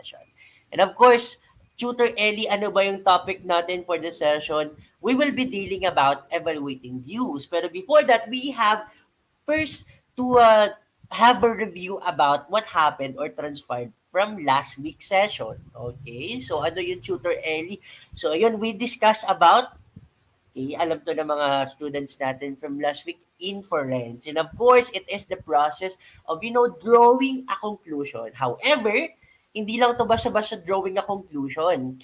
session. And of course, Tutor Ellie, ano ba yung topic natin for the session? We will be dealing about evaluating views. Pero before that, we have first to have a review about what happened or transpired from last week's session. Okay? So ano yung Tutor Ellie? So ayun, we discussed about alam to ng mga students natin from last week, inference. And of course, it is the process of, drawing a conclusion. However, hindi lang to basta-basta drawing a conclusion.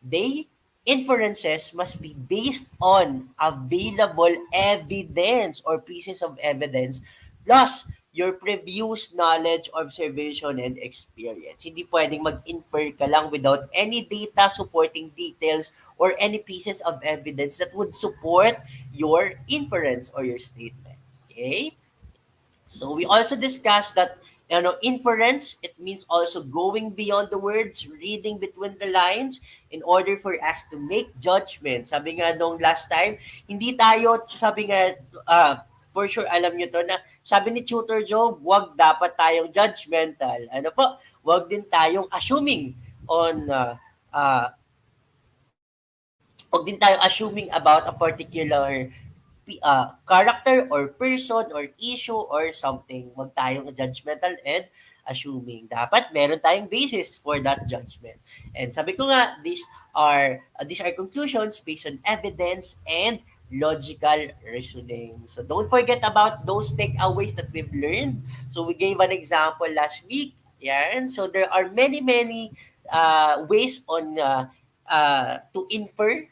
They inferences must be based on available evidence or pieces of evidence plus your previous knowledge, observation, and experience. Hindi pwedeng mag-infer ka lang without any data supporting details or any pieces of evidence that would support your inference or your statement. Okay? So we also discussed that inference, it means also going beyond the words, reading between the lines in order for us to make judgment. Sabi nga nung last time, hindi tayo, sabi nga, for sure alam nyo to na, sabi ni Tutor Joe, wag dapat tayong judgmental. Ano po? Wag din tayong assuming on wag din tayo assuming about a particular character or person or issue or something. Wag tayong judgmental and assuming. Dapat meron tayong basis for that judgment. And sabi ko nga, these are conclusions based on evidence and logical reasoning. So don't forget about those takeaways that we've learned. So we gave an example last week. Yan. So there are many ways to infer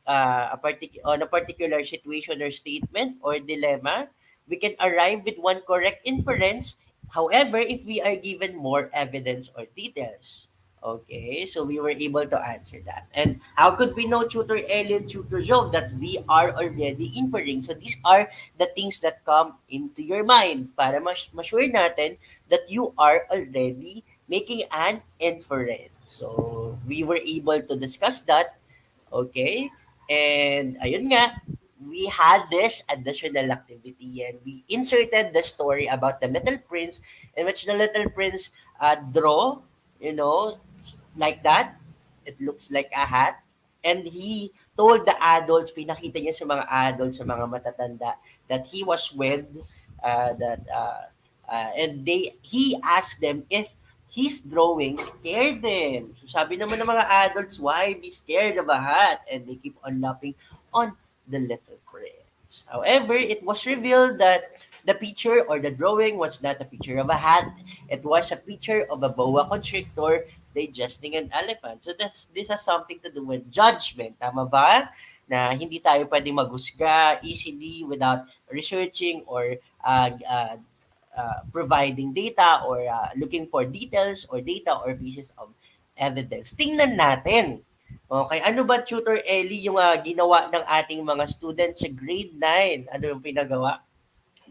on a particular situation or statement or dilemma, we can arrive with one correct inference. However, if we are given more evidence or details, okay, so we were able to answer that. And how could we know, Tutor Ellen, Tutor Joe, that we are already inferring? So these are the things that come into your mind para ma-sure natin that you are already making an inference. So we were able to discuss that. Okay? And ayun nga, we had this additional activity and we inserted the story about the little prince in which the little prince draw, you know, like that. It looks like a hat. And he told the adults, pinakita niya sa mga adults, sa mga matatanda, that he was with, and he asked them if his drawing scared them. So sabi naman ng mga adults, why be scared of a hat? And they keep on laughing on the little prince. However, it was revealed that the picture or the drawing was not a picture of a hat. It was a picture of a boa constrictor digesting an elephant. So this has something to do with judgment. Tama ba? Na hindi tayo pwedeng maghusga easily without researching or providing data or looking for details or data or pieces of evidence. Tingnan natin. Okay, ano ba Tutor Ellie yung ginawa ng ating mga students sa grade 9? Ano yung pinagawa?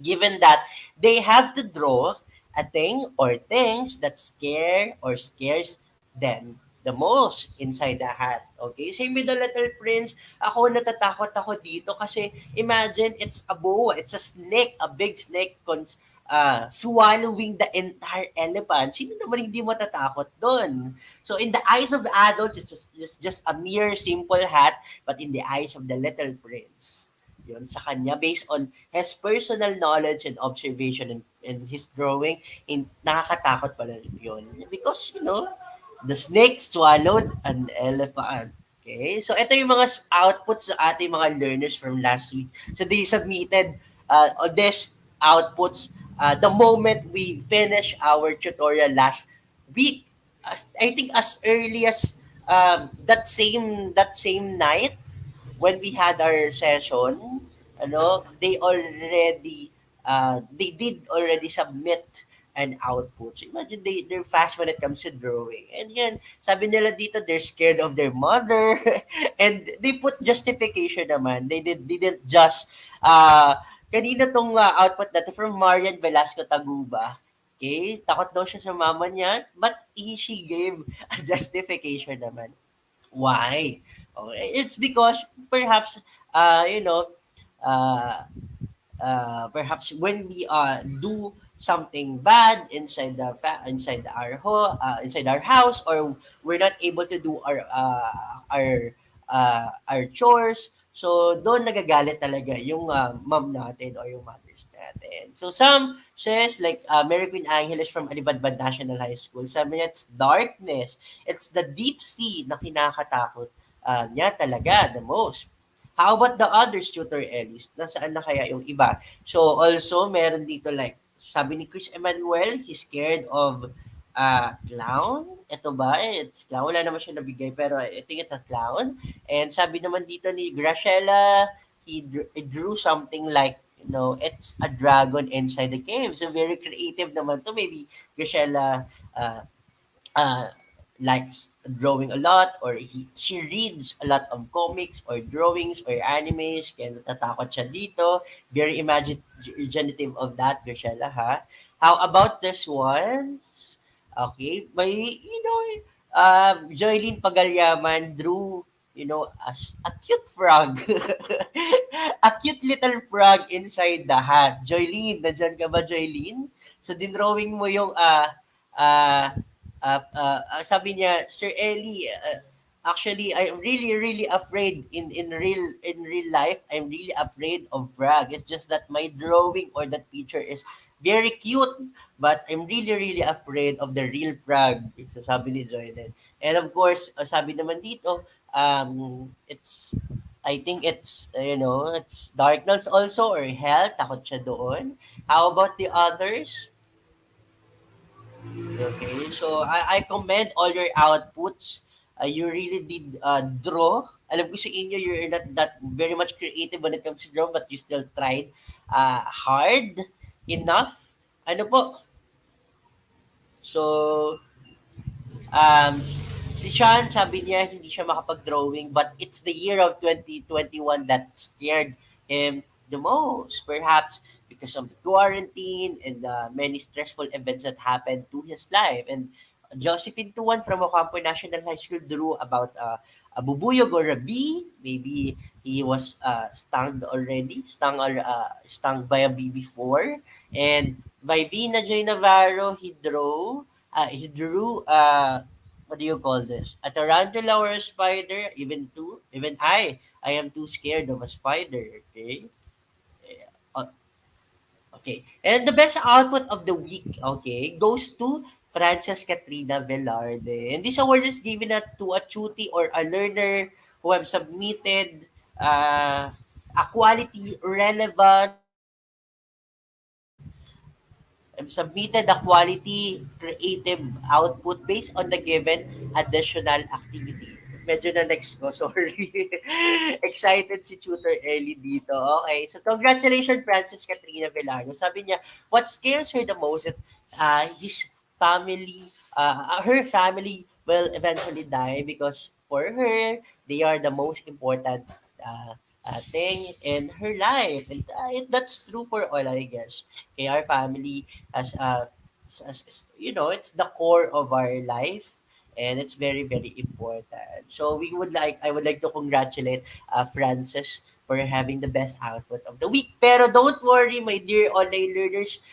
Given that they have to draw a thing or things that scare or scares them the most inside the hat. Okay? Same with the Little Prince. Ako, natatakot ako dito kasi imagine it's a boa, it's a snake, a big snake swallowing the entire elephant. Sino naman hindi matatakot doon? So in the eyes of the adults, it's just a mere simple hat, but in the eyes of the Little Prince, yun sa kanya based on his personal knowledge and observation and his drawing, nakakatakot pala yun because the snake swallowed an elephant. Okay, so ito yung mga outputs sa ating mga learners from last week. So they submitted this outputs the moment we finish our tutorial last week. I think as early as that same night when we had our session, they did already submit an output. So imagine they're fast when it comes to drawing. And yan, sabi nila dito, they're scared of their mother. And they put justification naman. They didn't just, kanina tong output natin from Marian Velasco Taguba. Okay, takot daw siya sa mama niya, but she gave a justification naman. Why? Okay. It's because perhaps, uh, you know, perhaps when we do something bad inside inside our house, or we're not able to do our chores. So doon nagagalit talaga yung mom natin or yung mothers natin. So some says like Mary Queen Angeles from Alibadbad National High School, sabi niya it's darkness, it's the deep sea na kinakatakot niya talaga the most. How about the others, Tutor Ellis? Nasaan na kaya yung iba? So also meron dito like sabi ni Chris Emmanuel, he's scared of clown. Ito ba? It's clown. Wala naman siya nabigay pero I think it's a clown. And sabi naman dito ni Graciela, he drew something like, you know, it's a dragon inside the cave. So very creative naman to. Maybe Graciela uh, uh, likes drawing a lot, or she reads a lot of comics or drawings or animes, kaya natatakot siya dito. Very imaginative of that, Graciela, ha? How about this one? Okay, may, you know, Joylene Pagalyaman drew, you know, as a cute frog. A cute little frog inside the hat. Joylene, nandyan ka ba, Joylene? So, dinrawing mo yung sabi niya, Sir Ellie, actually, I'm really, really afraid in real life. I'm really afraid of frog. It's just that my drawing or that picture is very cute, but I'm really, really afraid of the real frog. So sabi ni Joyden. And of course, sabi naman dito, it's I think it's, you know, it's darkness also or hell. Takot siya doon. How about the others? Okay, so I commend all your outputs. You really did draw. Alam ko sa inyo, you're not that very much creative when it comes to draw, but you still tried hard enough. Ano po? So, si Sean, sabi niya, hindi siya makapag-drawing, but it's the year of 2021 that scared him the most. Perhaps because of the quarantine and the many stressful events that happened to his life. And Josephine Tuan from Ocampo National High School drew about a bubuyog or a bee. Maybe he was stung already, stung by a bee before. And by Vina J. Navarro, he drew what do you call this? A tarantula or a spider? Even I am too scared of a spider. Okay. Uh, okay. And the best output of the week, okay, goes to Frances Katrina Velarde. And this award is given to a tutor or a learner who have submitted a quality, relevant, submitted a quality creative output based on the given additional activity. Medyo na next ko, sorry. Excited si Tutor Ellie dito. Okay, so congratulations Francis Katrina Velardo. Sabi niya, what scares her the most is his family, her family will eventually die because for her, they are the most important uh, thing in her life. And that's true for all, I guess. Okay, our family as you know, it's the core of our life, and it's very, very important. So I would like to congratulate Frances for having the best output of the week. Pero don't worry, my dear online learners,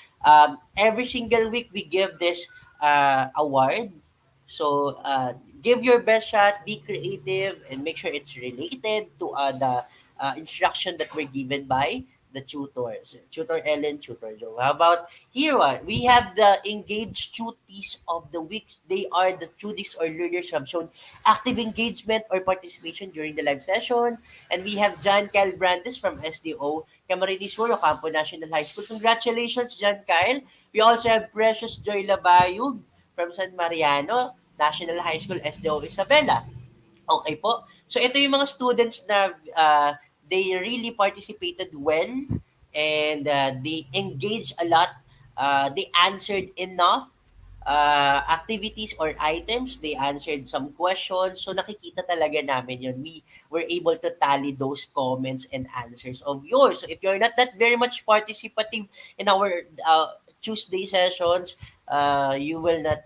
every single week we give this award. So give your best shot, be creative, and make sure it's related to the instruction that were given by the tutors, Tutor Ellen, Tutor Joe. How about here one? We have the engaged tutees of the week. They are the tutees or learners who have shown active engagement or participation during the live session. And we have John Kyle Brandes from SDO, Camarines Sur, Ocampo National High School. Congratulations, John Kyle. We also have Precious Joy Labayug from San Mariano, National High School, SDO Isabela. Okay po. So ito yung mga students na they really participated well, and they engaged a lot. They answered enough activities or items. They answered some questions. So nakikita talaga namin yun. We were able to tally those comments and answers of yours. So if you're not that very much participative in our Tuesday sessions, you will not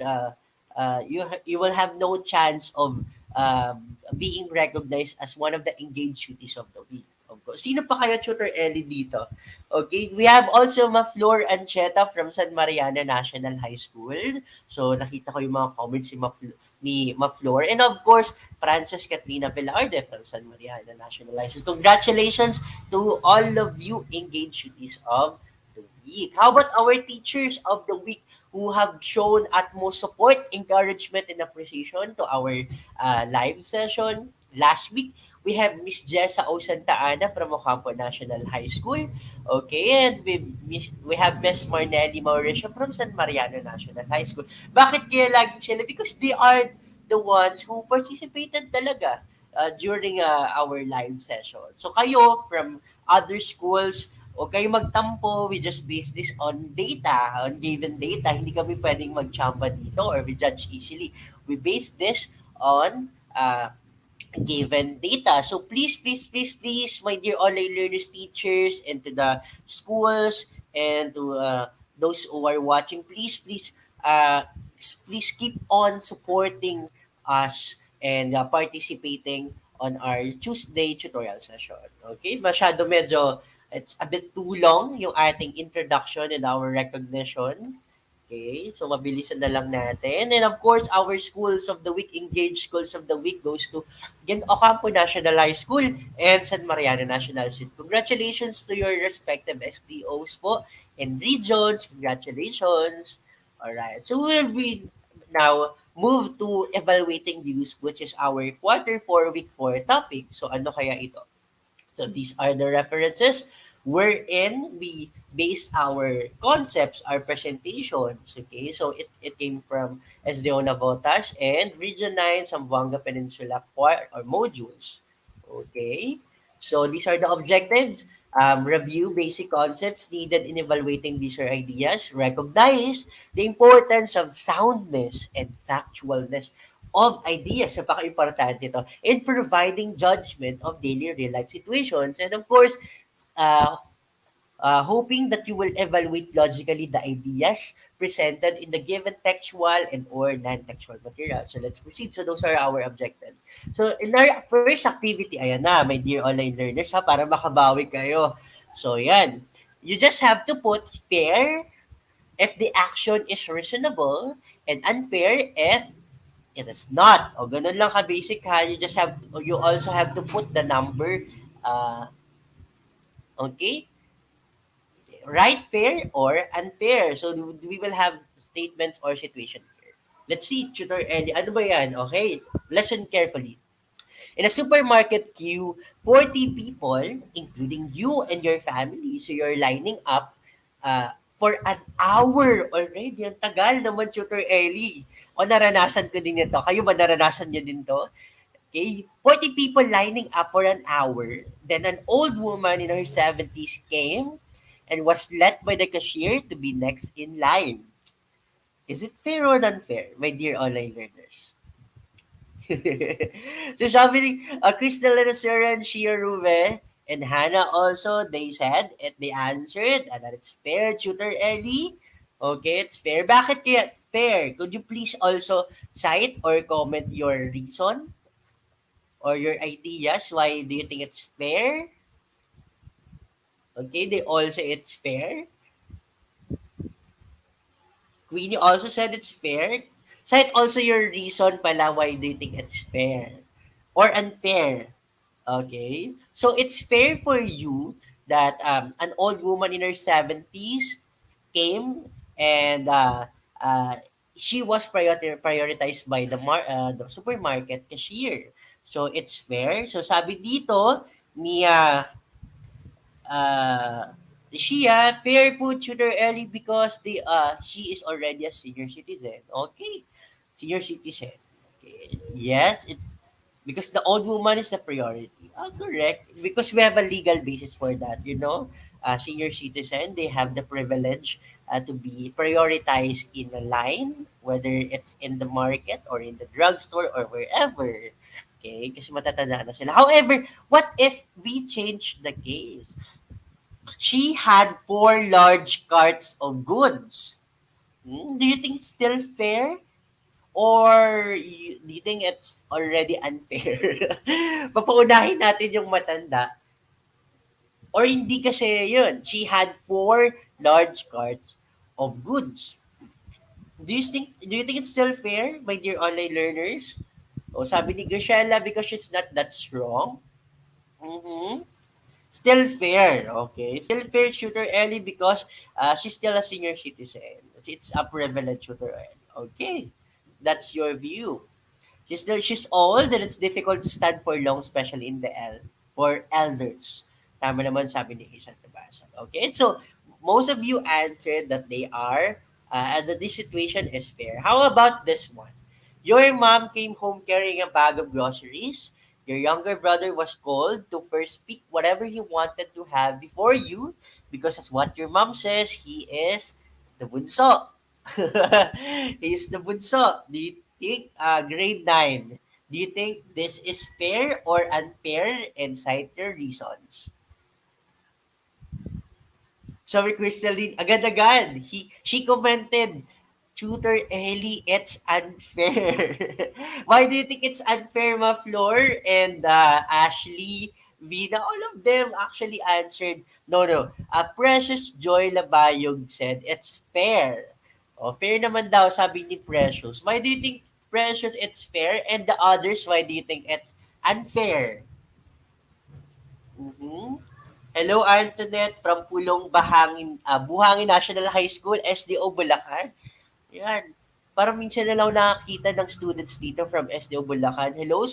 you will have no chance of being recognized as one of the engaged duties of the week. Sino pa kaya Tutor Ellie dito? Okay, we have also Maflor Ancheta from San Mariano National High School. So nakita ko yung mga comments ni Maflor. And of course, Frances Katrina Velarde from San Mariano National High School. Congratulations to all of you engaged youths of the week. How about our teachers of the week who have shown utmost support, encouragement, and appreciation to our live session? Last week, we have Miss Jessa O. Santa Ana from Ocampo National High School. Okay, and we have Miss Marnelli Mauricio from San Mariano National High School. Bakit kaya lagi sila? Because they are the ones who participated talaga during our live session. So kayo from other schools, o kayo magtampo, we just base this on data, on given data. Hindi kami pwedeng magchamba dito or we judge easily. We base this on given data. So please, please, please, please, my dear online learners, teachers, and to the schools, and to those who are watching, please, please, please keep on supporting us and participating on our Tuesday tutorial session. Okay? Masyado medyo, it's a bit too long yung ating introduction and our recognition. Okay, so mabilisan na lang natin. And of course, our schools of the week, engaged schools of the week goes to again, Ocampo National High School and San Mariano National School. Congratulations to your respective SDOs po and regions. Congratulations. Alright, so we'll be now move to evaluating views, which is our quarter 4 week 4 topic. So ano kaya ito? So these are the references wherein we base our concepts, our presentations. Okay, so it came from SDO Navotas and Region 9 Zamboanga Peninsula Core or modules. Okay, so these are the objectives. Review basic concepts needed in evaluating user ideas. Recognize the importance of soundness and factualness of ideas. Napaka-importante ito. In providing judgment of daily real-life situations. And of course, uh, hoping that you will evaluate logically the ideas presented in the given textual and or non-textual material. So let's proceed. So those are our objectives. So in our first activity, ayan na, my dear online learners ha, para makabawi kayo. So yan, you just have to put fair if the action is reasonable and unfair if it is not. O ganun lang ka-basic ha. You just have, you also have to put the number, okay? Right, fair, or unfair. So we will have statements or situations here. Let's see, Tutor Ellie. Ano ba yan? Okay, listen carefully. In a supermarket queue, 40 people, including you and your family, so you're lining up for an hour already. Ang tagal naman, Tutor Ellie. O naranasan ko din ito. Kayo ba naranasan nyo din to? Okay, 40 people lining up for an hour. Then an old woman in her 70s came and was let by the cashier to be next in line. Is it fair or unfair, my dear online learners? So sabi ni Crystal Renasera and Shia Ruve and Hannah also, they said, they answered, and that it's fair, Tutor Ellie. Okay, it's fair. Bakit kaya fair? Could you please also cite or comment your reason or your ideas? Why do you think it's fair? Okay, they all say it's fair. Queenie also said it's fair. Cite also your reason pala why do you think it's fair or unfair. Okay, so it's fair for you that an old woman in her 70s came and she was prioritized by the supermarket cashier. So it's fair. So sabi dito ni uh, Shia, fair po tutor early because she is already a senior citizen. Okay, senior citizen. Okay. Yes, it's because the old woman is a priority. Correct. Because we have a legal basis for that. You know, senior citizen they have the privilege to be prioritized in a line, whether it's in the market or in the drugstore or wherever. Okay, kasi matatanda na sila. However, what if we change the case? She had 4 large carts of goods. Do you think it's still fair? Or do you think it's already unfair? Papaunahin natin yung matanda. Or hindi kasi yun. She had 4 large carts of goods. Do you think it's still fair, my dear online learners? O sabi ni Graciela, because she's not that strong. Mm-hmm. Still fair, okay? Still fair, shooter Ellie, because she's still a senior citizen. It's a privilege, shooter Ellie. Okay, that's your view. She's old and it's difficult to stand for long, especially in the for elders. Tama naman sabi ni Isan Tabasan. Okay, so most of you answered that they are, that this situation is fair. How about this one? Your mom came home carrying a bag of groceries. Your younger brother was called to first pick whatever he wanted to have before you, because as what your mom says, he is the bunso. He's the bunso. Do you think, grade 9, do you think this is fair or unfair, and cite your reasons? Sabi Crystalline, agad-agad, she commented, Tutor Ellie, it's unfair. Why do you think it's unfair, Ma Flor and Ashley, Vina? All of them actually answered, no. Precious Joy Labayog said, it's fair. Oh, fair naman daw, sabi ni Precious. Why do you think, Precious, it's fair? And the others, why do you think it's unfair? Mhm. Hello, Antoinette from Pulong Buhangin National High School, SDO Bulacan. Yan. Parang minsan na lang nakakita ng students dito from SDO Bulacan. Hello,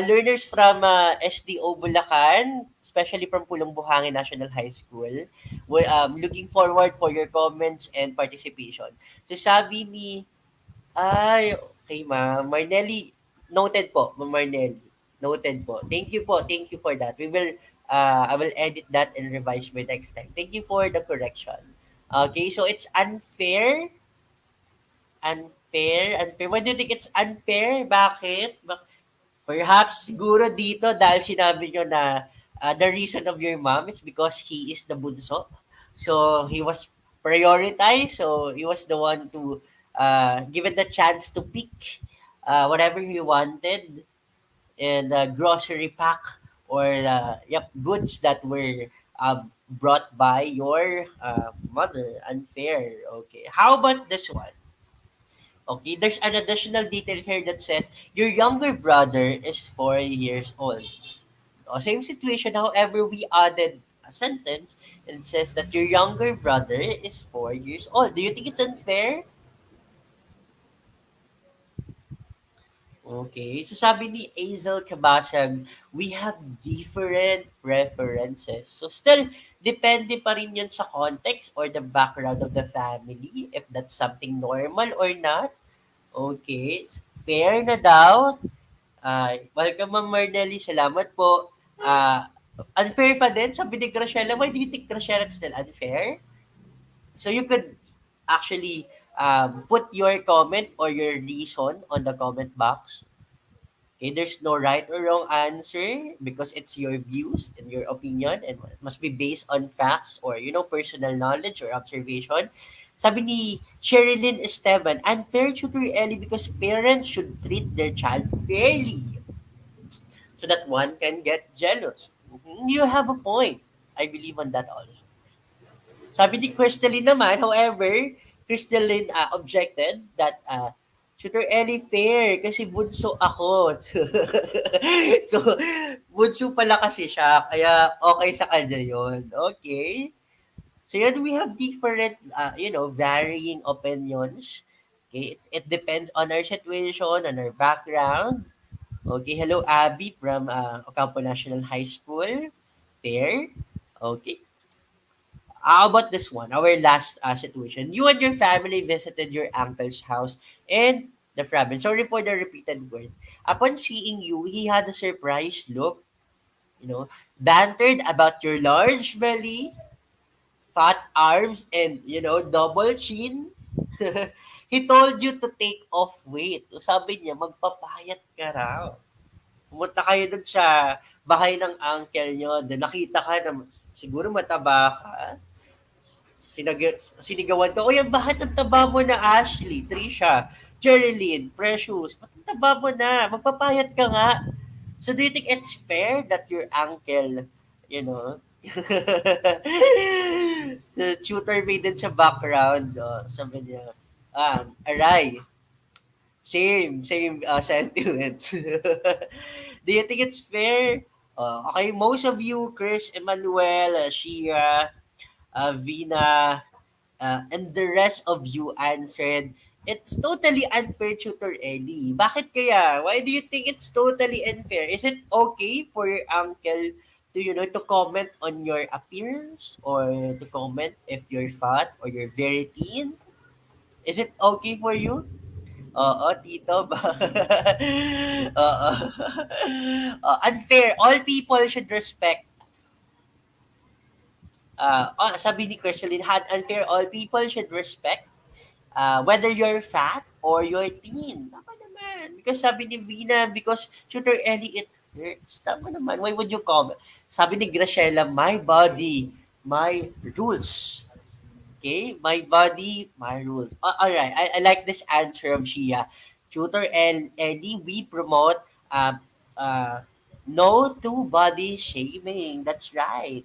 learners from SDO Bulacan, especially from Pulong Buhangin National High School. Looking forward for your comments and participation. So sabi ni, ay, okay ma'am, Marnelli, noted po, Ma'am Marnelli. Noted po. Thank you for that. I will edit that and revise by next time. Thank you for the correction. Okay, so it's unfair. Unfair. Why do you think it's unfair? Bakit? Perhaps siguro dito dahil sinabi nyo na the reason of your mom is because he is the bunso. So he was prioritized. So he was the one to given the chance to pick whatever he wanted, and grocery pack or goods that were brought by your mother. Unfair. Okay. How about this one? Okay, there's an additional detail here that says your younger brother is 4 years old. Same situation, however, we added a sentence and it says that your younger brother is 4 years old. Do you think it's unfair? Okay, so sabi ni Azel Kabasag, we have different preferences. So still, depende pa rin yun sa context or the background of the family, if that's something normal or not. Okay, fair na daw. Welcome, Ma'am Marnelly. Salamat po. Unfair pa din, sabi ni Graciela. Why do you think, Graciela, it's still unfair? So you could actually put your comment or your reason on the comment box. Okay, there's no right or wrong answer because it's your views and your opinion and it must be based on facts or, personal knowledge or observation. Sabi ni Sherilyn Esteban, unfair tutor Ellie because parents should treat their child fairly so that one can get jealous. Mhm. You have a point. I believe on that also. Sabi ni Crystalline naman, however, Crystalline objected that Tutor Ellie fair kasi bunso ako. So, bunso pala kasi siya, kaya okay sa kanya yun. Okay. So yun, we have different, varying opinions. Okay, it depends on our situation, on our background. Okay, hello Abby from Ocampo National High School. Fair. Okay. How about this one? Our last situation. You and your family visited your uncle's house and the province. Sorry for the repeated word. Upon seeing you, he had a surprised look, bantered about your large belly, fat arms, and, double chin. He told you to take off weight. So, sabi niya, magpapayat ka raw. Pumunta kayo dun sa bahay ng uncle nyo. Doon nakita ka na siguro mataba ka. Sinigawan ka, "Uy, ang bakit ang taba mo na, Ashley, Trisha, Jerilyn, Precious, ba't ang taba mo na? Magpapayat ka nga." So do you think it's fair that your uncle, you know, The tutor made din sa background, sabi niya, aray, same sentiments. Do you think it's fair? Okay, most of you, Chris, Emmanuel, Shira, Vina, and the rest of you answered, it's totally unfair, Tutor Ellie. Bakit kaya? Why do you think it's totally unfair? Is it okay for your uncle to, to comment on your appearance or to comment if you're fat or you're very thin? Is it okay for you? Oo, tito ba? Oo. Unfair. All people should respect. Sabi ni Crystalline, had unfair, all people should respect whether you're fat or you're thin. Tama naman. Because sabi ni Vina, because Tutor Ellie, it hurts. Tama naman. Why would you comment? Sabi ni Graciela, my body, my rules. Okay? My body, my rules. Alright. I like this answer of Shia. Tutor Ellie, we promote uh, uh, no to body shaming. That's right.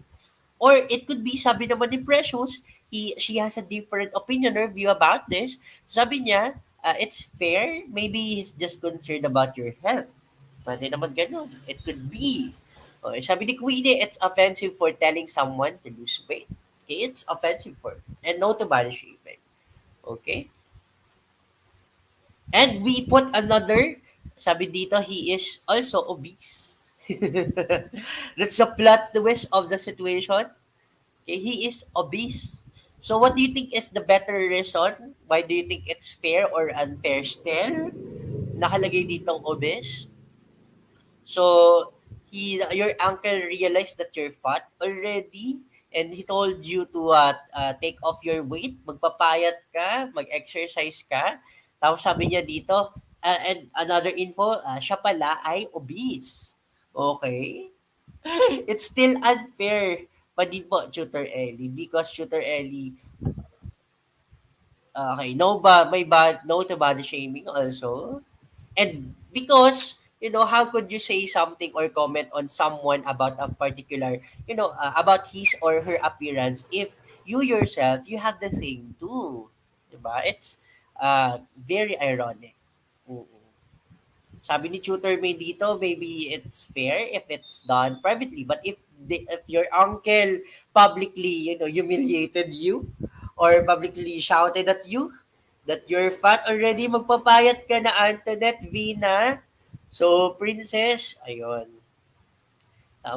Or it could be, sabi naman ni Precious, she has a different opinion or view about this. Sabi niya, it's fair. Maybe he's just concerned about your health. Pwede naman ganun. It could be. Okay, sabi ni Queenie, it's offensive for telling someone to lose weight. Okay, it's offensive for. And no to body shaming. Okay? And we put another, sabi dito, he is also obese. That's the plot twist of the situation. Okay, he is obese. So what do you think is the better reason? Why do you think it's fair or unfair still? Nakalagay ditong obese. So your uncle realized that you're fat already and he told you to take off your weight, magpapayat ka, mag-exercise ka. Tapos sabi niya dito, and another info, siya pala ay obese. Okay? It's still unfair pa din po, Tutor Ellie, because Tutor Ellie, okay, no to body shaming also. And because, how could you say something or comment on someone about a particular, about his or her appearance if you yourself, you have the same too. Diba? It's very ironic. Mm. Sabi ni Tutor May dito, maybe it's fair if it's done privately. But if your uncle publicly, humiliated you or publicly shouted at you that you're fat already, magpapayat ka na, Antoinette, Vina. So, Princess, ayun.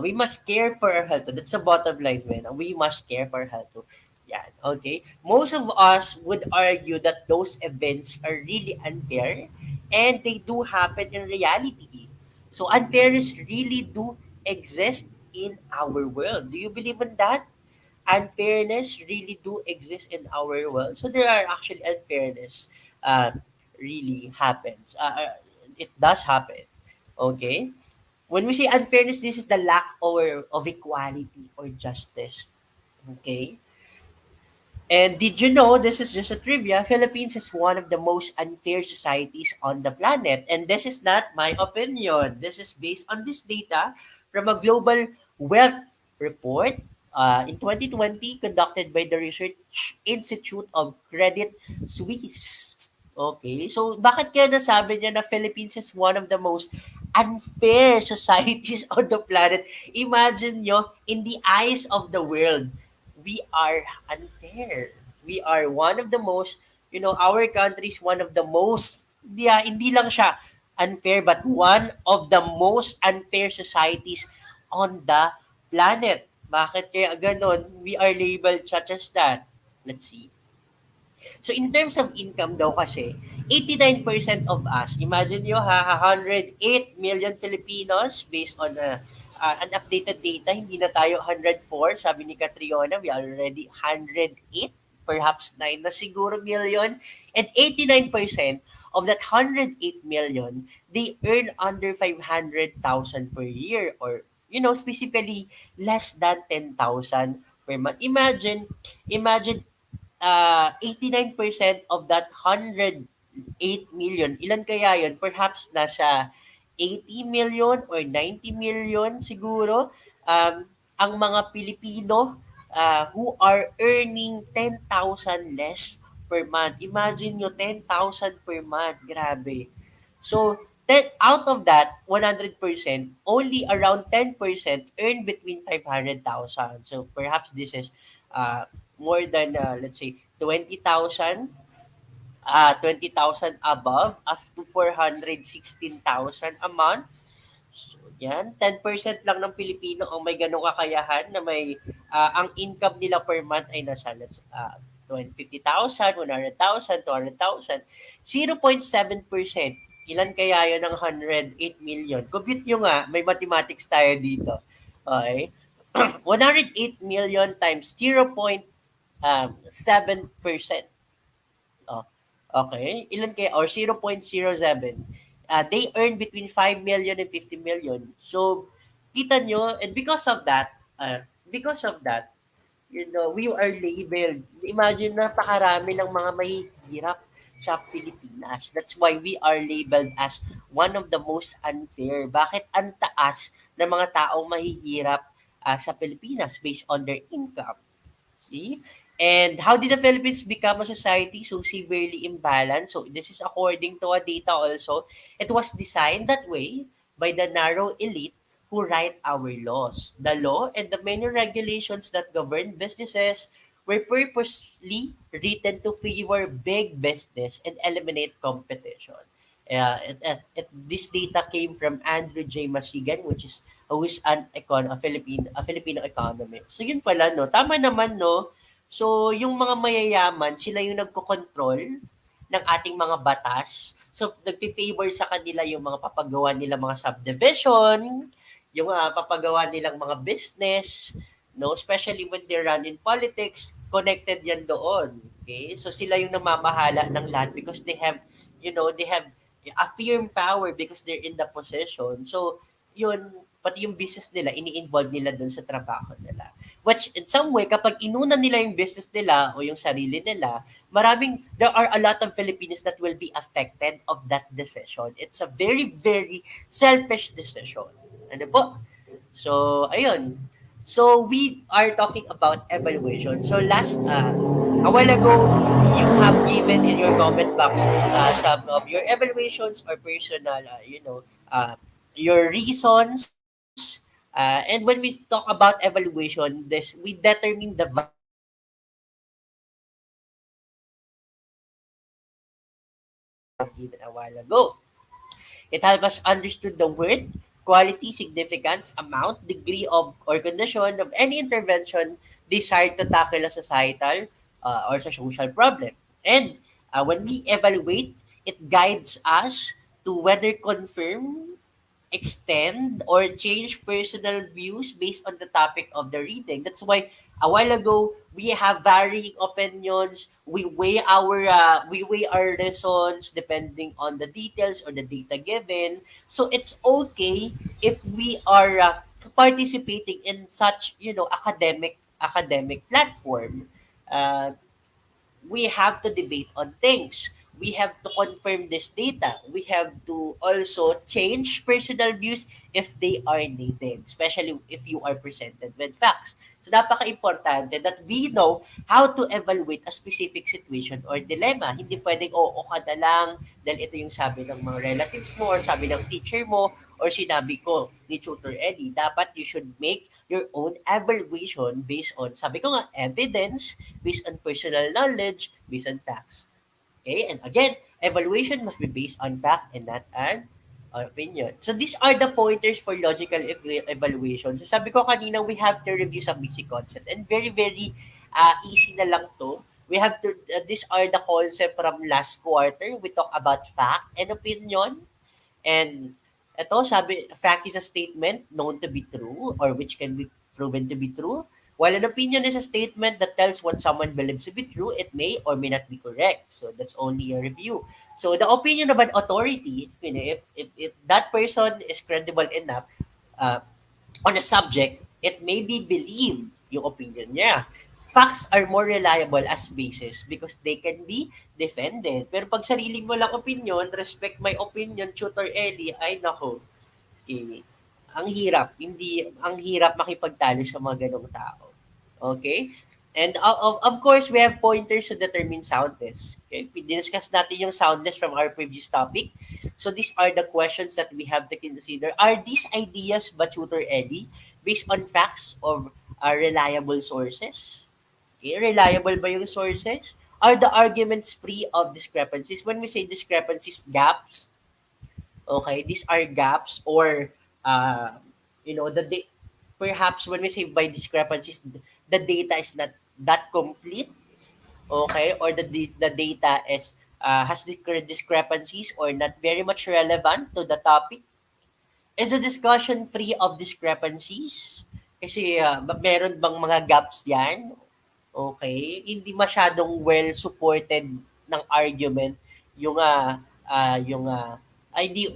We must care for our health. That's the bottom line, man. We must care for our health. Yeah, okay. Most of us would argue that those events are really unfair and they do happen in reality. So unfairness really do exist in our world. Do you believe in that? Unfairness really do exist in our world. So there are actually unfairness really happens. It does happen. Okay? When we say unfairness, this is the lack of equality or justice. Okay? And did you know, this is just a trivia, Philippines is one of the most unfair societies on the planet. And this is not my opinion. This is based on this data from a global wealth report in 2020 conducted by the Research Institute of Credit Suisse. Okay, so bakit kaya nasabi niya na Philippines is one of the most unfair societies on the planet? Imagine nyo, in the eyes of the world, we are unfair. We are one of the most, our country is one of the most, hindi lang siya unfair, but one of the most unfair societies on the planet. Bakit kaya ganon? We are labeled such as that. Let's see. So in terms of income daw kasi, 89% of us, imagine nyo ha, 108 million Filipinos based on an updated data, hindi na tayo 104, sabi ni Catriona, we are already 108, perhaps 9 na siguro million, and 89% of that 108 million, they earn under 500,000 per year or, specifically less than 10,000 per month. Imagine 89% of that 108 million, ilan kaya yun? Perhaps nasa 80 million or 90 million siguro. Um, ang mga Pilipino who are earning 10,000 less per month. Imagine nyo, 10,000 per month. Grabe. So, out of that, 100%, only around 10% earn between 500,000. So, perhaps this is more than, let's say, 20,000 above, up to 416,000 a month. So, yan, 10% lang ng Pilipino ang may ganong kakayahan na may ang income nila per month ay nasa 50,000, 100,000, 200,000. 0.7%. Ilan kaya yun ng 108 million? Compute nyo nga, may mathematics tayo dito. Okay? 108 million times 0.7%. Oh, okay. Ilan kaya? Or 0.07. They earn between 5 million and 50 million. So, kita nyo, and because of that, we are labeled. Imagine, napakarami ng mga mahihirap sa Pilipinas. That's why we are labeled as one of the most unfair. Bakit ang taas ng mga taong mahihirap sa Pilipinas based on their income? See? And how did the Philippines become a society so severely imbalanced? So this is according to a data also. It was designed that way by the narrow elite who write our laws. The law and the many regulations that govern businesses were purposely written to favor big business and eliminate competition. This data came from Andrew J. Masigan, who is a Filipino economist. So yun pala, no, tama naman, no. So yung mga mayayaman, sila yung nagko-control ng ating mga batas. So nagfi-favor sa kanila yung mga papagawa nila mga subdivision, yung papagawa nilang mga business, no, especially when they run in politics, connected yan doon. Okay? So sila yung namamahala ng lahat because they have a firm power because they're in the position. So, yun, pati yung business nila, ini-involve nila dun sa trabaho nila. Which, in some way, kapag inuna nila yung business nila o yung sarili nila, there are a lot of Filipinos that will be affected of that decision. It's a very, very selfish decision. Ano po? So, ayun. So, we are talking about evaluation. So, a while ago, you have given in your comment box some of your evaluations or personal, your reasons. And when we talk about evaluation, we determine the value given a while ago. It helps us understood the word, quality, significance, amount, degree of or condition of any intervention desired to tackle a societal or a social problem. And when we evaluate, it guides us to whether confirm, extend, or change personal views based on the topic of the reading. That's why a while ago we have varying opinions. We weigh our lessons depending on the details or the data given. So it's okay if we are participating in such academic platform. Uh, we have to debate on things. We have to confirm this data. We have to also change personal views if they are needed, especially if you are presented with facts. So napaka-importante that we know how to evaluate a specific situation or dilemma. Hindi pwedeng oo ka na lang dahil ito yung sabi ng mga relatives mo or sabi ng teacher mo or sinabi ko ni Tutor Ellie. Dapat you should make your own evaluation based on, sabi ko nga, evidence, based on personal knowledge, based on facts. Okay? And again, evaluation must be based on fact and not an opinion. So these are the pointers for logical evaluation. So sabi ko kanina, we have to review some basic concept and very, very easy na lang to. We have to, these are the concept from last quarter. We talk about fact and opinion. And ito, sabi, fact is a statement known to be true or which can be proven to be true. While an opinion is a statement that tells what someone believes to be true, it may or may not be correct. So that's only a review. So the opinion of an authority, if that person is credible enough uh, on a subject, it may be believed yung opinion niya. Facts are more reliable as basis because they can be defended. Pero pag sarili mo lang opinion, respect my opinion, Tutor Ellie, ay nako, eh, ang hirap makipagtalo sa mga ganong tao. Okay? And of course, we have pointers to determine soundness. Okay? We discussed natin yung soundness from our previous topic. So these are the questions that we have to consider. Are these ideas ba, Tutor Ellie, based on facts or reliable sources? Okay, reliable ba yung sources? Are the arguments free of discrepancies? When we say discrepancies, gaps, okay, these are gaps or uh, perhaps when we say by discrepancies, the data is not that complete, okay, or the data is has discrepancies or not very much relevant to the topic. Is the discussion free of discrepancies? Kasi meron bang mga gaps yan? Okay, hindi masyadong well supported ng argument yung ay di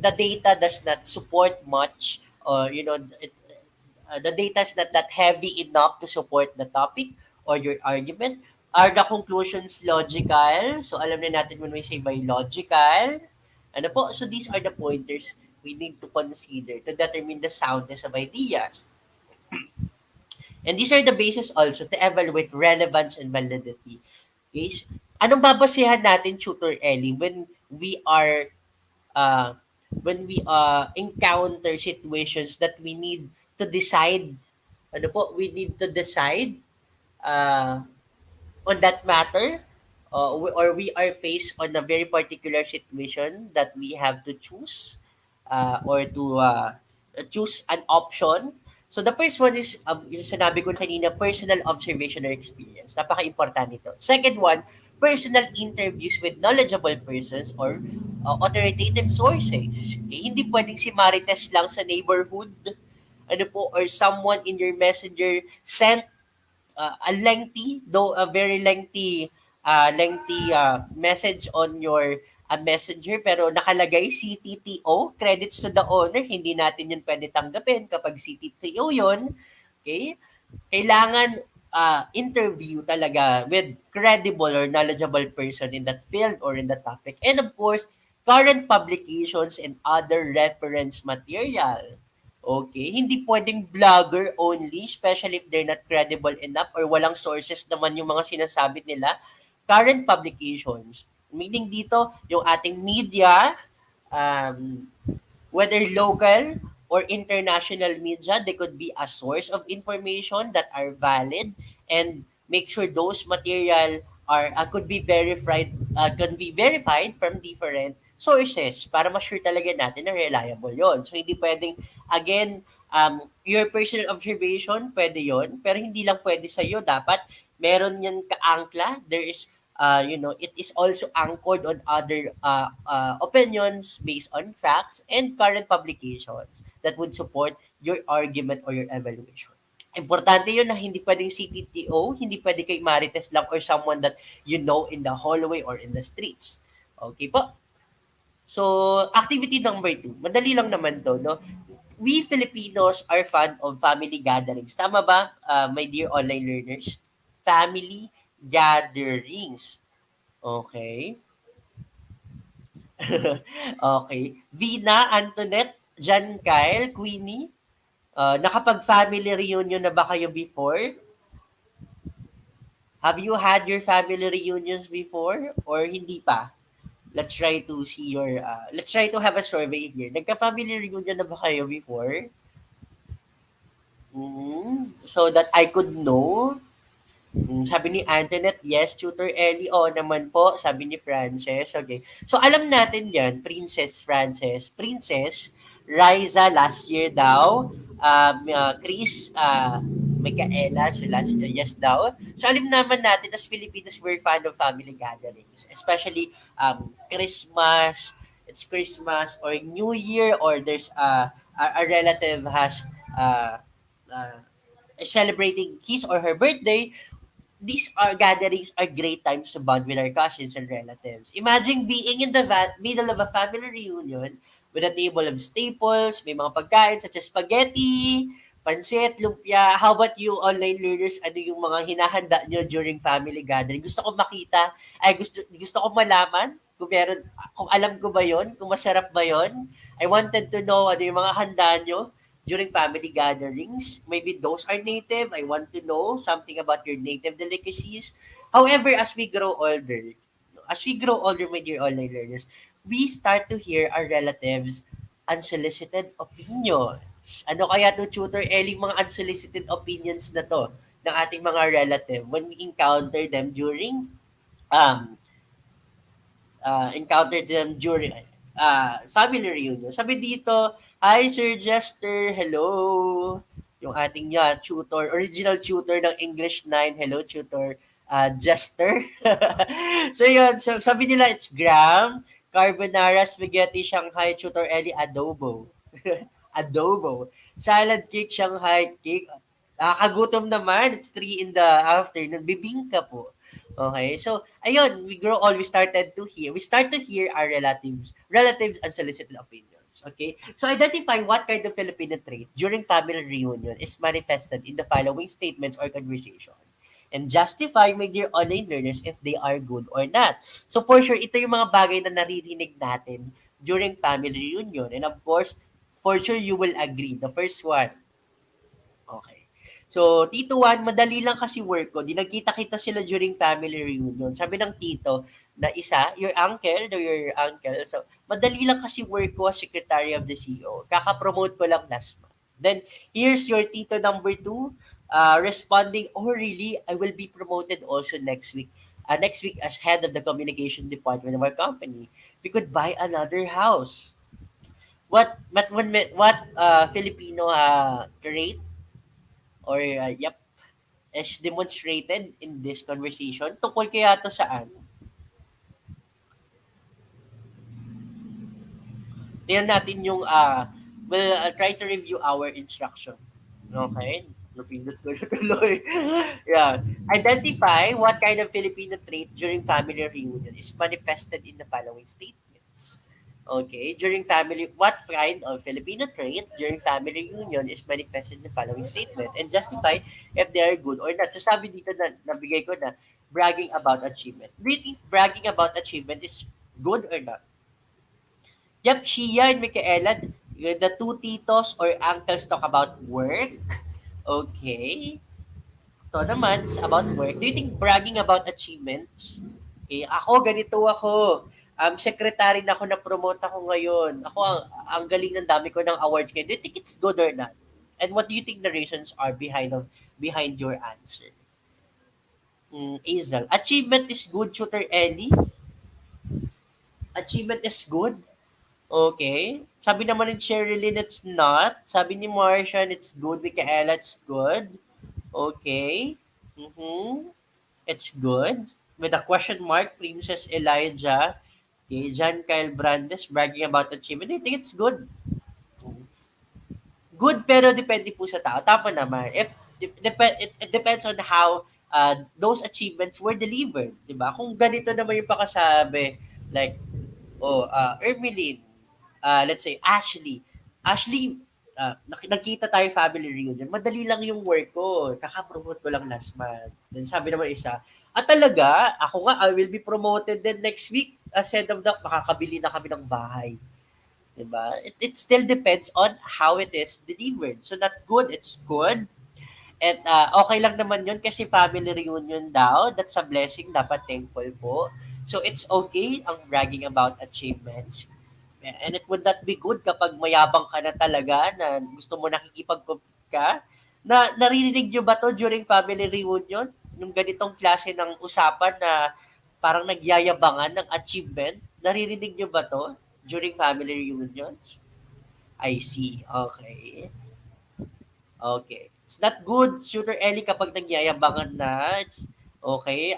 the data does not support much, or the data is not that heavy enough to support the topic or your argument. Are the conclusions logical? So alam na natin when we say by logical, ano po? So these are the pointers we need to consider to determine the soundness of ideas. And these are the basis also to evaluate relevance and validity. Okay? Anong babasehan natin, Tutor Ellie, uh, when we encounter situations that we need to decide, ano po, we need to decide uh, on that matter, or we are faced on a very particular situation that we have to choose, or to choose an option. So the first one is yung sinabi ko kanina, personal observation or experience. Napaka-importante ito. Second one, personal interviews with knowledgeable persons or authoritative sources. Okay? Hindi pwedeng si Marites lang sa neighborhood, ano po, or someone in your messenger sent a lengthy, though a very lengthy message on your messenger, pero nakalagay CTTO, credits to the owner, hindi natin yun pwede tanggapin kapag CTTO yun. Okay? Kailangan interview talaga with credible or knowledgeable person in that field or in the topic. And of course, current publications and other reference material. Okay, hindi pwedeng vlogger only, especially if they're not credible enough or walang sources naman yung mga sinasabi nila. Current publications, meaning dito, yung ating media, um, whether local or international media, they could be a source of information that are valid, and make sure those material are could be verified from different sources para ma-sure talaga natin na reliable yon. So hindi pwedeng, again, your personal observation pwede yon, pero hindi lang pwede sa iyo, dapat meron yan kaangkla. There is it is also anchored on other opinions based on facts and current publications that would support your argument or your evaluation. Importante yun na hindi pwedeng CTTO, hindi pwede kay Marites lang or someone that you know in the hallway or in the streets. Okay po? So, activity number 2. Madali lang naman to, no? We Filipinos are fan of family gatherings. Tama ba, my dear online learners? Family gatherings. Okay. Okay. Vina, Antoinette, Jan Kyle, Queenie, nakapag-family reunion na ba kayo before? Have you had your family reunions before or hindi pa? Let's try to have a survey here. Nagka-family reunion na ba kayo before? So that I could know. Sabi ni Antoinette, yes, Tutor Ellie, oo naman po, sabi ni Frances. Okay. So, alam natin yan, Princess Frances. Princess, Riza, last year daw. Chris, Micaela, so last year, yes daw. So, alam naman natin, as Filipinos, we're fan of family gatherings. Especially, Christmas, it's Christmas, or New Year, or there's a relative has uh, celebrating his or her birthday. These are gatherings are great times to bond with our cousins and relatives. Imagine being in the middle of a family reunion with a table of staples, may mga pagkain such as spaghetti, pansit, lumpia. How about you, online learners? Ano yung mga hinahanda nyo during family gathering? Gusto ko makita, gusto ko malaman Kung meron, kung alam ko ba yon, kung masarap ba yon. I wanted to know ano yung mga handa nyo during family gatherings. Maybe those are native. I want to know something about your native delicacies. However, as we grow older, my dear online learners, we start to hear our relatives' unsolicited opinions. Ano kaya to Tutor Ellie mga unsolicited opinions na to ng ating mga relative when we encounter them during um family reunion. Sabi dito, "Hi Sir Jester, hello." Yung ating tutor, original tutor ng English 9. Hello tutor, Jester. So yun, so sabi nila it's gram, carbonara, spaghetti, Shanghai, tutor Ellie, adobo. Adobo. Salad cake, Shanghai cake. Nakakagutom naman. It's 3 in the afternoon. Bibingka po. Okay, so ayun, we start to hear our relatives unsolicited opinions. Okay, so identify what kind of Filipino trait during family reunion is manifested in the following statements or conversation. And justify, my dear online learners, if they are good or not. So for sure, ito yung mga bagay na naririnig natin during family reunion. And of course, for sure you will agree. The first one, okay. So, Tito Juan, madali lang kasi work ko. Di nagkita-kita sila during family reunion. Sabi ng tito na isa, your uncle. So, madali lang kasi work ko as secretary of the CEO. Kaka-promote ko lang last month. Then, here's your tito number two, responding, oh really, I will be promoted also next week. Next week as head of the communication department of our company. We could buy another house. What Filipino trait or is demonstrated in this conversation tungkol kaya to saan? Tingnan natin yung we'll try to review our instruction. Okay? Napindot ko na tuloy. Yeah. Identify what kind of Filipino trait during family reunion is manifested in the following statements. Okay, what kind of Filipino trait during family reunion is manifested in the following statement and justify if they are good or not. So sabi dito na nabigay ko na bragging about achievement. Do you think bragging about achievement is good or not? Yep, Shia and Michaela, the two titos or uncles talk about work. Okay. Ito naman, it's about work. Do you think bragging about achievements? Okay, ako, ganito ako. Secretary na ako, na-promote ako ngayon. Ako, ang galing ng dami ko ng awards ngayon. Do you think it's good or not? And what do you think the reasons are behind your answer? Hazel, achievement is good, Shooter Ellie. Achievement is good. Okay. Sabi naman ni Sherilyn, it's not. Sabi ni Martian, it's good. Michaela, it's good. Okay. Mm-hmm. It's good. With a question mark, Princess Elijah. Okay. John Kyle Brandes bragging about achievement. I think it's good. Good pero depende po sa tao. Tama naman. It depends on how those achievements were delivered. Diba? Kung ganito naman yung pakasabi, like, Ermeline, let's say Ashley. Ashley, nagkita tayo family reunion. Madali lang yung work ko. Kaka-promote ko lang last month. Then sabi naman isa, talaga, ako nga, I will be promoted then next week as head of the, makakabili na kami ng bahay. Diba? It still depends on how it is delivered. So not good, it's good. And okay lang naman yun kasi family reunion daw. That's a blessing. Dapat thankful po. So it's okay ang bragging about achievements. And it would not be good kapag mayabang ka na talaga na gusto mo nakikipag-compete ka. Naririnig nyo ba to during family reunion? Yung ganitong klase ng usapan na parang nagyayabangan ng achievement? Naririnig nyo ba to during family reunions? I see. Okay. Okay. It's not good, Shooter Ellie, kapag nagyayabangan na. It's okay.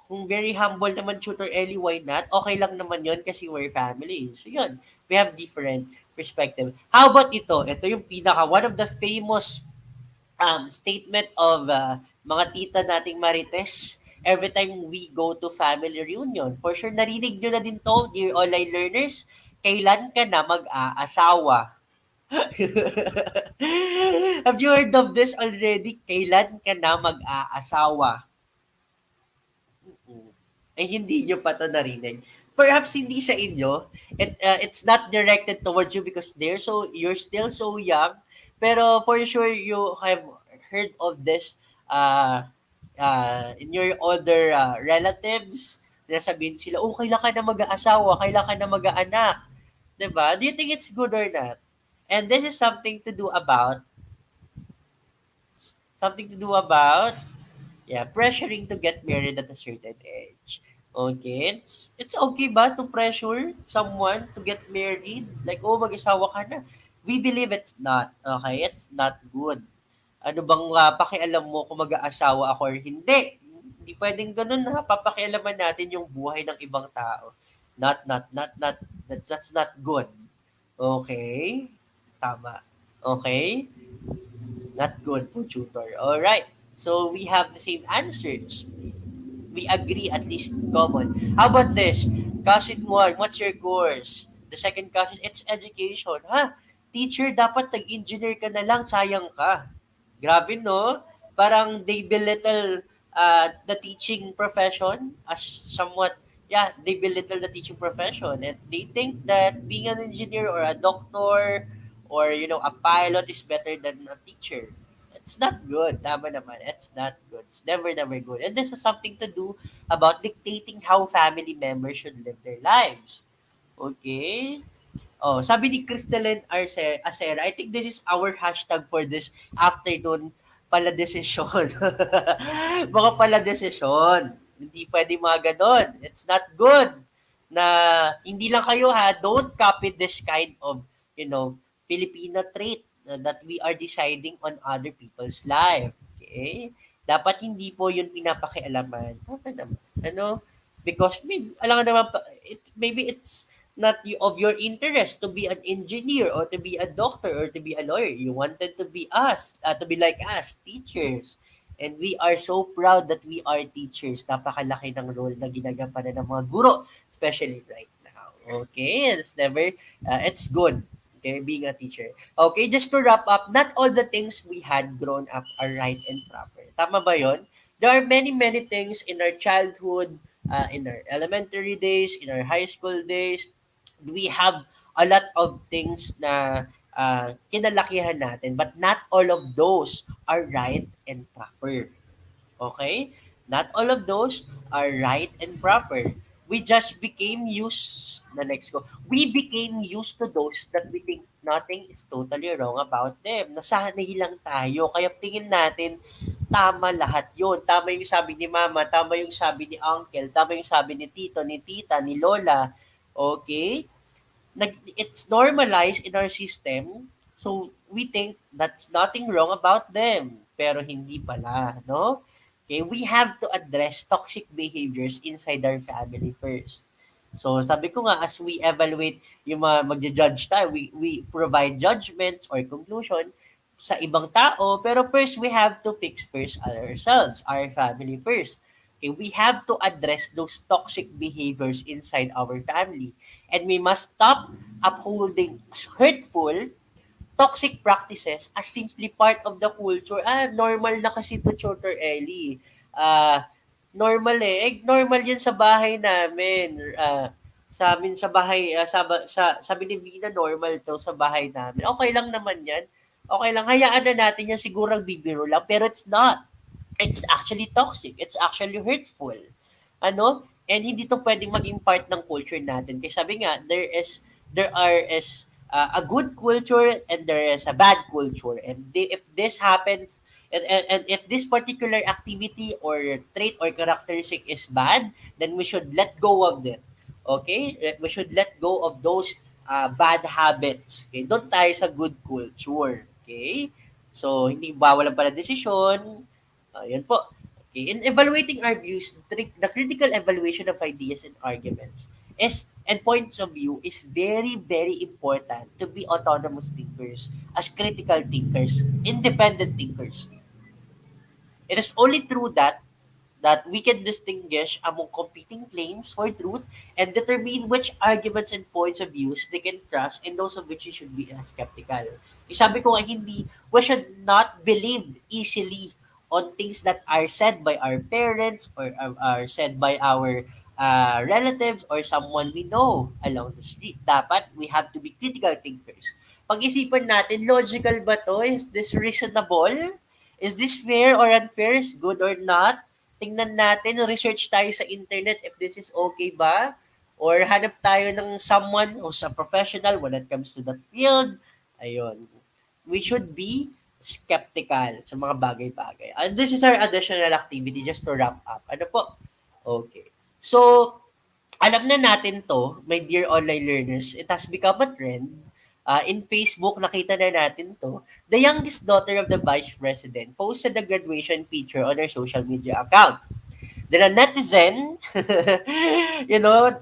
Kung very humble naman, Shooter Ellie, why not? Okay lang naman yon kasi we're family. So yun, we have different perspective. How about ito? Ito yung one of the famous statement of mga tita nating Marites every time we go to family reunion. For sure, narinig nyo na din to, dear online learners. Kailan ka na mag-aasawa? Have you heard of this already? Kailan ka na mag-aasawa? Eh, hindi nyo pa to narinig. perhaps hindi sa inyo. It's not directed towards you because you're still so young. Pero for sure you have heard of this in your older relatives na sabihin sila, oh, kailan ka na mag-aasawa, kailan ka na mag-aanak. 'Di ba? Do you think it's good or not? And this is something to do about yeah, pressuring to get married at a certain age. Okay, it's okay ba to pressure someone to get married? Like, oh, mag-asawa ka na. We believe it's not. Okay, it's not good. Ano bang pakialam mo kung mag-aasawa ako or hindi? Hindi pwedeng ganun ha. Papakialaman natin yung buhay ng ibang tao. Not. That's not good. Okay? Tama. Okay? Not good po, tutor. Alright. So, we have the same answers. We agree at least common. How about this? Cousin 1, what's your course? The second cousin, it's education. Ha? Teacher, dapat nag-engineer ka na lang, sayang ka. Grabe, no? Parang they belittle the teaching profession as somewhat, yeah, they belittle the teaching profession. And they think that being an engineer or a doctor or, a pilot is better than a teacher. It's not good. Tama naman. It's not good. It's never good. And this has something to do about dictating how family members should live their lives. Okay? Oh, sabi ni Crystalline Acera, I think this is our hashtag for this afternoon pala desisyon. Mga pala desisyon. Hindi pwede mga ganon. It's not good na hindi lang kayo ha, don't copy this kind of, Filipino trait that we are deciding on other people's life. Okay? Dapat hindi po yun pinapakialaman. Dapat naman. Ano? Because maybe, alam nga naman, maybe it's not of your interest to be an engineer or to be a doctor or to be a lawyer. You wanted to be to be like us, teachers. And we are so proud that we are teachers. Napakalaki ng role na ginagampanan ng mga guro, especially right now. Okay, it's good. Okay, being a teacher. Okay, just to wrap up, not all the things we had grown up are right and proper. Tama ba yon? There are many things in our childhood, in our elementary days, in our high school days, we have a lot of things na kinalakihan natin, but not all of those are right and proper. Okay? Not all of those are right and proper. We just became used, the next go, we became used to those that we think nothing is totally wrong about them. Nasanay lang tayo. Kaya tingin natin, tama lahat yon. Tama yung sabi ni mama, tama yung sabi ni uncle, tama yung sabi ni tito, ni tita, ni lola. Okay? It's normalized in our system. So, we think that's nothing wrong about them. Pero hindi pala, no? Okay, we have to address toxic behaviors inside our family first. So, sabi ko nga, as we evaluate yung mga magja-judge tayo, we provide judgments or conclusion sa ibang tao, pero first, we have to fix first ourselves, our family first. Okay, we have to address those toxic behaviors inside our family. And we must stop upholding hurtful, toxic practices as simply part of the culture. Normal na kasi to, Tutor Ellie. Normal eh. Normal yun sa bahay namin. Sa amin sa bahay, sabi ni Vina, normal to sa bahay namin. Okay lang naman yan. Okay lang, hayaan na natin yan, sigurang bibiro lang. Pero it's not. It's actually toxic. It's actually hurtful. Ano? And hindi to pwedeng maging part ng culture natin. Kasi sabi nga, there is a good culture and there is a bad culture. And if this happens, and if this particular activity or trait or characteristic is bad, then we should let go of it. Okay? We should let go of those bad habits. Okay? Doon tayo sa good culture. Okay? So, hindi bawal ang pala desisyon. Yun po. Okay. In evaluating our views, the critical evaluation of ideas and arguments and points of view is very important to be autonomous thinkers, as critical thinkers, independent thinkers. It is only through that we can distinguish among competing claims for truth and determine which arguments and points of views they can trust and those of which you should be skeptical. Sabi ko nga, we should not believe easily on things that are said by our parents or are said by our relatives or someone we know along the street. Dapat we have to be critical thinkers. Pag-isipan natin, logical ba to? Is this reasonable? Is this fair or unfair? Is good or not? Tingnan natin, research tayo sa internet if this is okay ba? Or hanap tayo ng someone who's a professional when it comes to that field. Ayun. We should be skeptical sa mga bagay-bagay. And this is our additional activity just to wrap up. Ano po? Okay. So, alam na natin to, my dear online learners, it has become a trend. In Facebook, nakita na natin to. The youngest daughter of the vice president posted the graduation picture on her social media account. Then a netizen,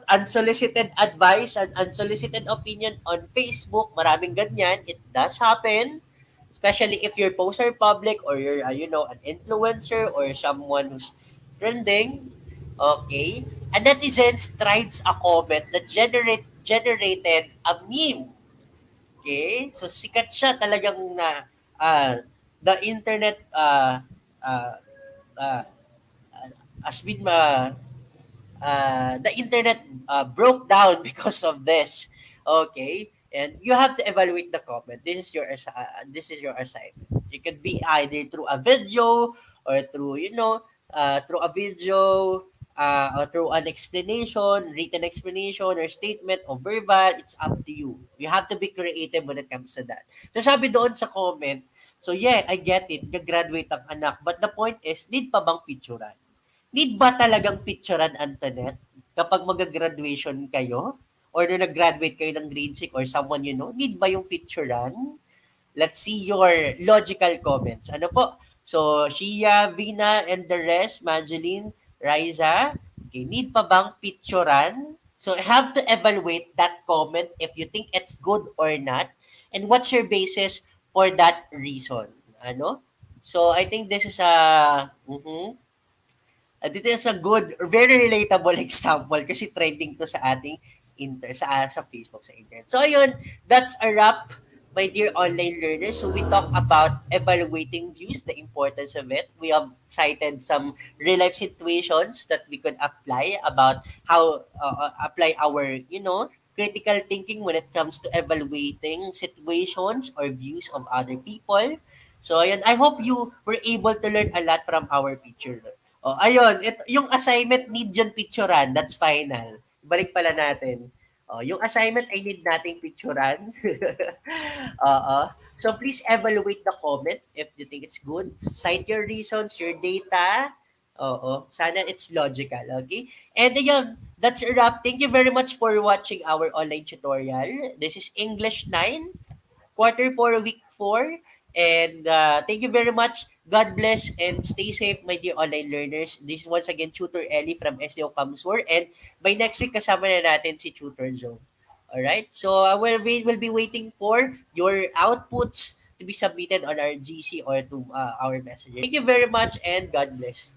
unsolicited advice and unsolicited opinion on Facebook, maraming ganyan. It does happen, especially if your posts are public or you're, an influencer or someone who's trending. Okay. A netizen tried a comment that generated a meme. Okay? So sikat siya talagang na the internet uh, uh, has been the internet broke down because of this. Okay? And you have to evaluate the comment. This is your assignment. It could be either through a video or through through a video or through an explanation, written explanation or statement or verbal. It's up to you. You have to be creative when it comes to that. So sabi doon sa comment, so yeah, I get it. Gagraduate ang anak. But the point is, need pa bang picturean? Need ba talagang picturean, Antoinette, kapag mag-graduation kayo? Or nung nag-graduate kayo ng grade 6 or someone you know, need ba yung picturean? Let's see your logical comments. Ano po? So, Shia, Vina, and the rest, Madeline, Riza, okay, need pa bang picturean? So, have to evaluate that comment if you think it's good or not. And what's your basis for that reason? Ano? So, I think this is a... Dito is a good, very relatable example kasi trending to sa ating sa Facebook, sa internet. So ayun, that's a wrap, my dear online learners. So we talk about evaluating views, the importance of it. We have cited some real life situations that we could apply about how apply our, critical thinking when it comes to evaluating situations or views of other people. So ayun, I hope you were able to learn a lot from our picture. Oh, ayun, yung assignment need yun picturean, that's final. Balik pala natin. Oh, yung assignment ay need nating picturean. Oo. So please evaluate the comment if you think it's good. Cite your reasons, your data. Oo. Sana it's logical, okay? And ayun, that's a wrap. Thank you very much for watching our online tutorial. This is English 9 quarter 4, week 4. And thank you very much. God bless and stay safe, my dear online learners. This is once again Tutor Ellie from SDO Kamsur. And by next week, kasama na natin si Tutor Joe. Alright? So we will be waiting for your outputs to be submitted on our GC or to our messenger. Thank you very much and God bless.